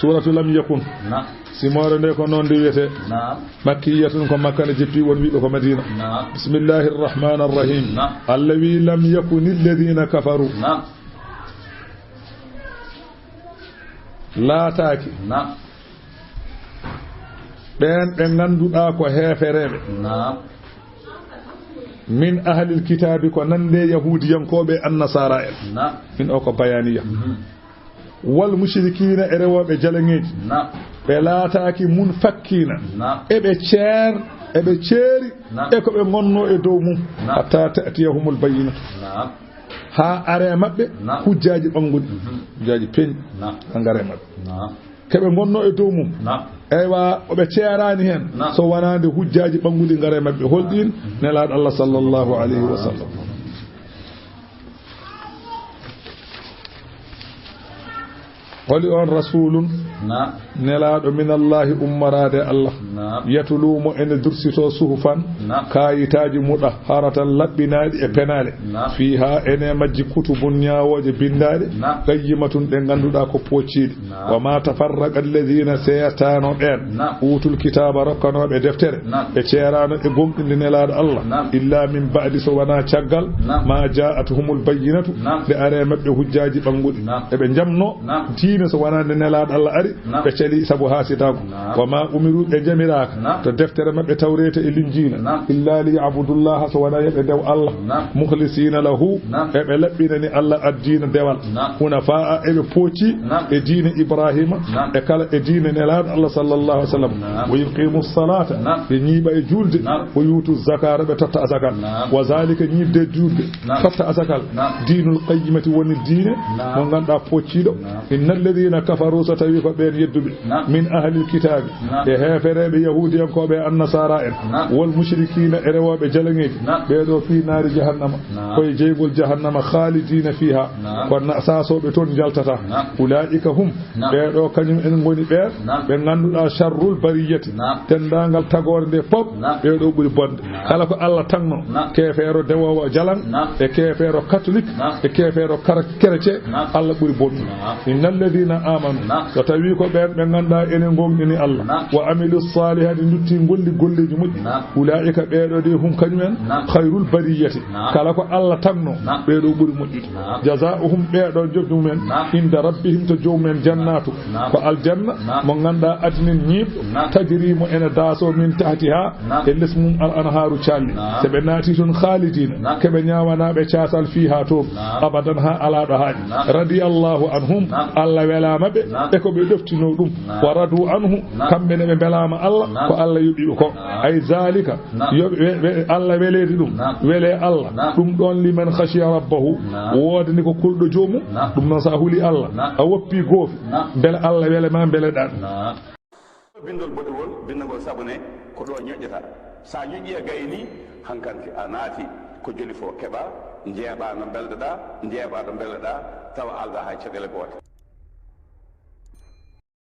suratu lam yakun simore nde ko noon ndi wiyete makkiyatun ko makka ne jeppi won wiiɓe ko madina bismillahi rrahmani rrahim allah wi lam yakuni alladina kafaru laataaki ɓen ɓe ngannduɗaa ko heefereɓe min ahlil kitabi ko nande yahudiyankoɓe annasara en min o ko bayaniya wal mushrikina e rewoɓe jalaŋeji ɓe laataaki mun fakkina eɓe ceeri e ko ɓe gonno e dow mum hatta ta'tiyahumul bayyinatu ha are maɓɓe hujjaji ɓanguɗi hujjaji peñi angare maɓɓe keɓe gonno e dow mum eywa oɓe ceerani hen so wonande hujjaji ɓanguɗi ngare maɓɓe holɗin nelaɗo Allah sallllahu alayhi wa sallam holi on rasulun nelaɗo min allahi ummarade Allah yatulumo ene dursito suhufan kayitaji muɗa haratan laɓɓinaɗi e penale fiha ene majji kutubun ñawoje bindaɗe qayyimatun ɗe ganduɗa ko pocciɗi wa ma tafarraqa alladhina seyatano ɓen utul kitaba rokkanoɓe deftere ɓe ceerano e gomɗinde nelaɗo Allah illa min ba'di so wona caggal ma ja'atuhumul bayyinatu ɗe are mabɓe hujjaji ɓanguɗi eɓe jamno diine so wonande nelaɗo Allah ari ɓe celi sabu hasidako wa ma umiru ɓe jamiraka to deftere mabɓe tawrete e linjina illa li yabudullaha so wona yeɓe dew Allah mukhlisina lahu eɓe laɓɓinani Allah addina dewal hunafa'a eɓe pooci e diine Ibrahima e kala e diine nelaɗo Allah sallllahu alih w sallam wa yuqimu salata ɓe ñiiɓa e julde wa yutu zakara ɓe totta asakal wa zalika ñiibde julde totta asakal dinul qayyimati woni diine mo ganduɗa pocciɗo inna alladhina kafaru so tawi ko ɓen yedduɓe min ahlil kitabi e heefereɓe yahudiyankoɓe annasara en wol mushrikina e rewoɓe jalaŋeji ɓeɗo fi naari jahannama koye jeygol jahannama khalidina fiha kono sasoɓe toon jaltata ulaika hum ɓeɗo kañum en goni ɓen ɓe ganduɗa sharrul bariyati tendagal tagore nde pop ɓeɗo ɓuuri bonde kala ko Allah tagno kefeero dewowo jalan e kefeero catholique e kefeero chrétien Allah ɓuuri bonɗum innal ladina amanu so tawi ko ɓen ɓe ganduɗa enen gonɗini Allah wa amilu salihati dutti golli golleji moƴƴi ulaika ɓeɗo de hum kañumen khayrul bariyati kala ko Allah tagno ɓeɗo ɓuuri moƴƴude jazaohum ɓeɗo joddumen inda rabbihim to jowmumen jannatu ko aljanna mo ganduɗa adnin ñiiɓɗo tajrimo ene daaso min tahtiha e less mum al anharu calli so ɓe naati toon khalidina keɓe ñawanaɓe casal fiha toon abadan ha alaɗo haaɗi radiyallahu anhum Allah welama ɓe e ko ɓe ɗoftino ɗum wa radu anhu kamɓene ɓe belama Allah ko Allah yoɓiɓe ko ay zalika Allah welede ɗum wele Allah ɗum ɗon liman khashiya rabbahu wodani ko kulɗo jomum ɗum noon sa huuli Allah a woppi goofi beele Allah welema beele ɗan bindol boɗewol bindagol sabune ko ɗo ñoƴƴata sa ñoƴƴi e gayni hankanti a naati ko joli fo keɓa jeeɓa no belɗoɗa jeeɓa ɗo belɗoɗa tawa alda hay caɗele goote